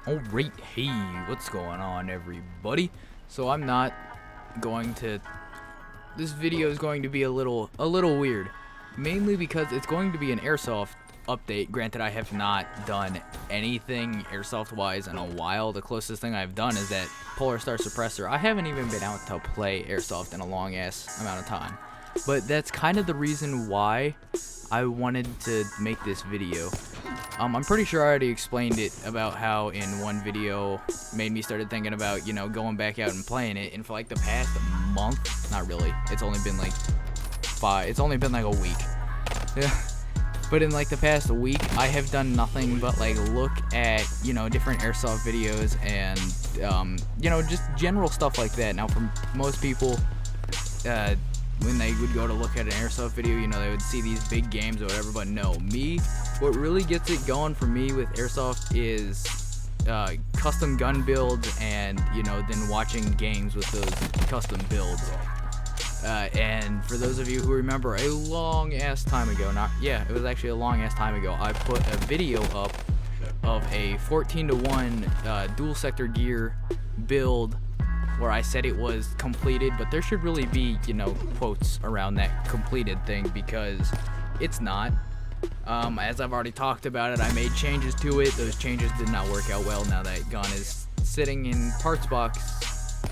Alright, hey, what's going on, everybody? So I'm not going to... This video is going to be a little weird. Mainly because it's going to be an Airsoft update. Granted, I have not done anything Airsoft-wise in a while. The closest thing I've done is that Polar Star Suppressor. I haven't even been out to play Airsoft in a long-ass amount of time. But that's kind of the reason why I wanted to make this video. I'm pretty sure I already explained it about how in one video made me started thinking about, going back out and playing it. And for like the past month, not really, it's only been like a week. Yeah. But in like the past week, I have done nothing but like look at, different Airsoft videos and, just general stuff like that. Now for most people, when they would go to look at an Airsoft video, they would see these big games or whatever, but no, what really gets it going for me with Airsoft is custom gun builds and, then watching games with those custom builds. And for those of you who remember a long-ass time ago, it was actually a long-ass time ago, I put a video up of a 14-to-1 dual sector gear build where I said it was completed, but there should really be, quotes around that completed thing because it's not. As I've already talked about it, I made changes to it. Those changes did not work out well. Now that gun is sitting in parts box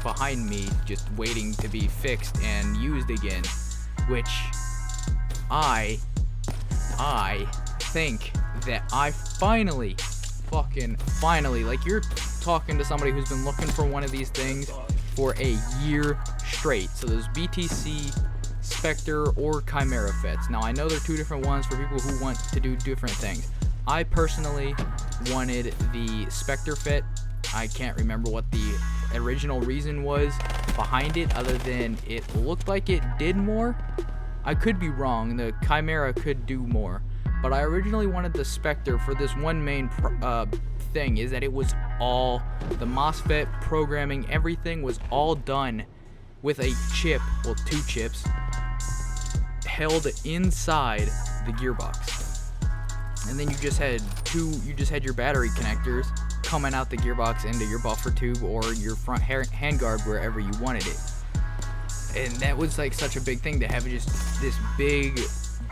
behind me, just waiting to be fixed and used again, which I think that I finally, like you're talking to somebody who's been looking for one of these things for a year straight. So those BTC Spectre or Chimera fits. Now I know they're two different ones for people who want to do different things. I personally wanted the Spectre fit. I can't remember what the original reason was behind it other than it looked like it did more. I could be wrong. The Chimera could do more. But I originally wanted the Spectre for this one main thing, is that it was all, the MOSFET programming, everything was all done with a chip, well, two chips, held inside the gearbox. And then you just had your battery connectors coming out the gearbox into your buffer tube or your front handguard wherever you wanted it. And that was like such a big thing to have just this big,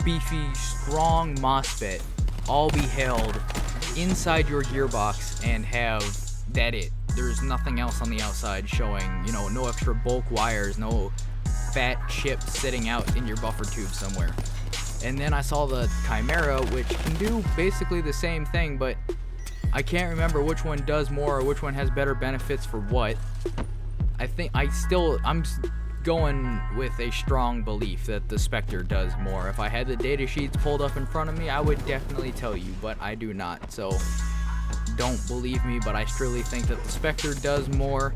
beefy, strong MOSFET all be held inside your gearbox and have that it. There's nothing else on the outside showing, no extra bulk wires, no fat chip sitting out in your buffer tube somewhere. And then I saw the Chimera, which can do basically the same thing, but I can't remember which one does more or which one has better benefits for what. I'm going with a strong belief that the Spectre does more. If I had the data sheets pulled up in front of me, I would definitely tell you, but I do not. So don't believe me, but I truly think that the Spectre does more,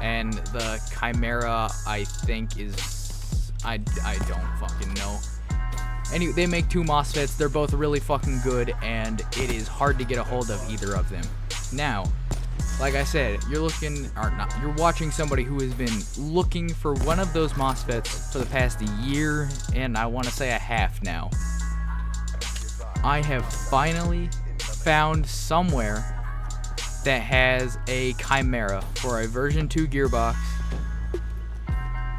and the Chimera I think is, I don't fucking know. Anyway, they make two MOSFETs, they're both really fucking good, and it is hard to get a hold of either of them. Now, like I said, you're watching somebody who has been looking for one of those MOSFETs for the past year, and I want to say a half now. I have finally found somewhere that has a Chimera for a version 2 gearbox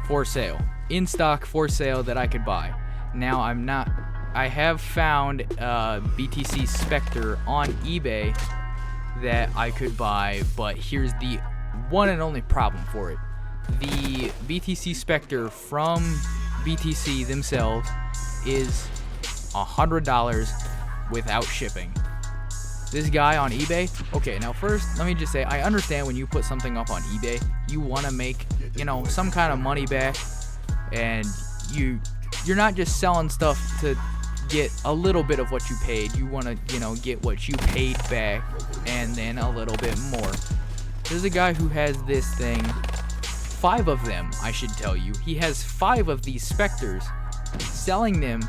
for sale. In stock for sale that I could buy. Now I have found BTC Spectre on eBay that I could buy, but here's the one and only problem for it. The BTC Spectre from BTC themselves is $100 without shipping. This guy on eBay, okay, now first, let me just say, I understand when you put something up on eBay, you want to make, some kind of money back, and you're not just selling stuff to get a little bit of what you paid. You want to, get what you paid back and then a little bit more. There's a guy who has this thing, 5 of them, I should tell you. He has 5 of these Spectres, selling them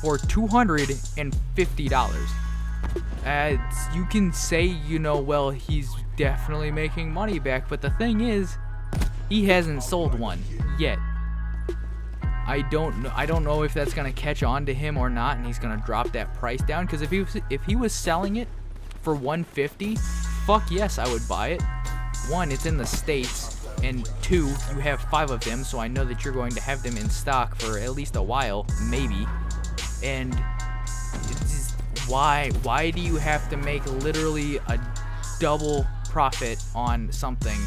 for $250. As you can say, well, he's definitely making money back, but the thing is, he hasn't sold one yet. I don't know if that's gonna catch on to him or not, and he's gonna drop that price down. Because if he was selling it for $150, fuck yes, I would buy it. One, it's in the States, and two, you have 5 of them, so I know that you're going to have them in stock for at least a while, maybe. And it's just, why do you have to make literally a double profit on something?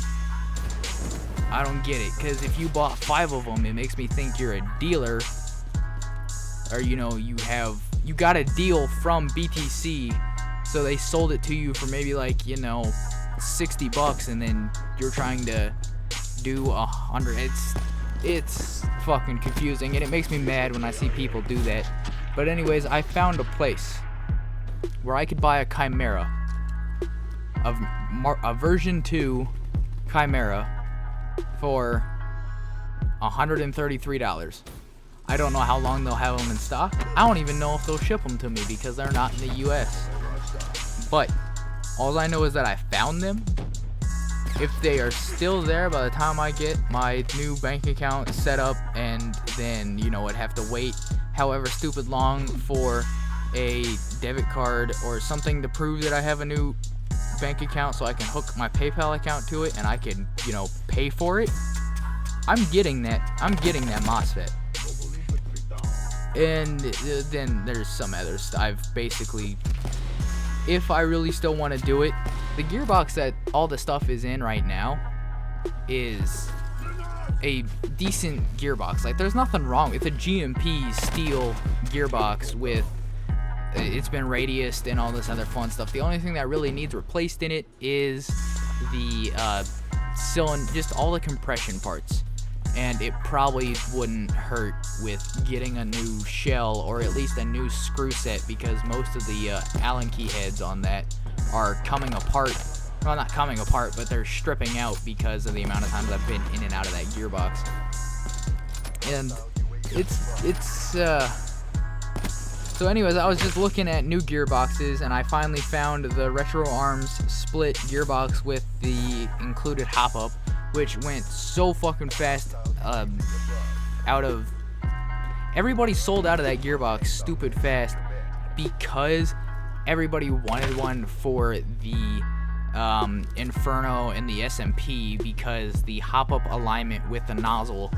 I don't get it, because if you bought 5 of them, it makes me think you're a dealer, or you know, you got a deal from BTC, so they sold it to you for maybe like, you know, $60, and then you're trying to do 100. It's fucking confusing, and it makes me mad when I see people do that. But anyways, I found a place where I could buy a Chimera, a version 2 Chimera, for $133. I don't know how long they'll have them in stock. I don't even know if they'll ship them to me because they're not in the US. But all I know is that I found them. If they are still there by the time I get my new bank account set up, and then, you know, I'd have to wait however stupid long for a debit card or something to prove that I have a new bank account so I can hook my PayPal account to it and I can, you know, pay for it. I'm getting that MOSFET. And then there's some other stuff. I've basically, if I really still want to do it, the gearbox that all the stuff is in right now is a decent gearbox. Like, there's nothing wrong. It's a GMP steel gearbox with, it's been radiused and all this other fun stuff. The only thing that really needs replaced in it is the cylinder, just all the compression parts. And it probably wouldn't hurt with getting a new shell or at least a new screw set, because most of the Allen key heads on that are coming apart. Well, not coming apart, but they're stripping out because of the amount of times I've been in and out of that gearbox. And so anyways, I was just looking at new gearboxes, and I finally found the Retro Arms split gearbox with the included hop-up, which went so fucking fast. Everybody sold out of that gearbox stupid fast because everybody wanted one for the Inferno and the SMP, because the hop-up alignment with the nozzle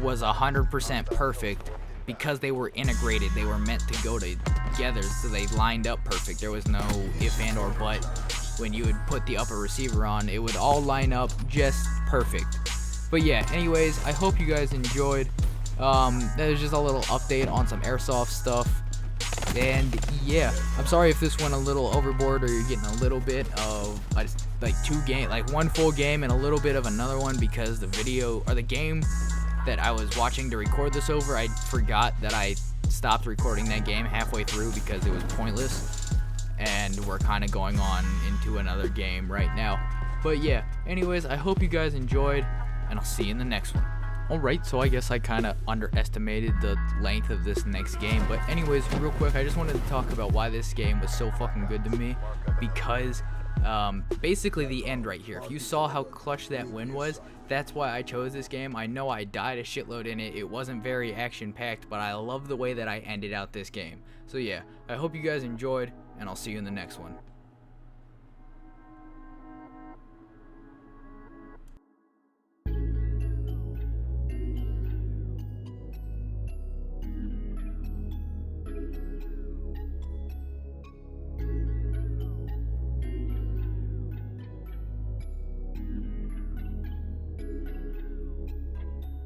was 100% perfect. Because they were integrated, they were meant to go together, so they lined up perfect. There was no if and or but. When you would put the upper receiver on, it would all line up just perfect. But yeah, anyways, I hope you guys enjoyed. That was just a little update on some Airsoft stuff. And yeah, I'm sorry if this went a little overboard, or you're getting a little bit of like one full game and a little bit of another one, because the video or the game that I was watching to record this over, I forgot that I stopped recording that game halfway through because it was pointless, and we're kind of going on into another game right now. But yeah, anyways, I hope you guys enjoyed, and I'll see you in the next one. Alright, so I guess I kind of underestimated the length of this next game, but anyways, real quick, I just wanted to talk about why this game was so fucking good to me, because basically the end right here, if you saw how clutch that win was, that's why I chose this game. I know I died a shitload in it. It wasn't very action-packed, but I love the way that I ended out this game. So yeah, I hope you guys enjoyed, and I'll see you in the next one.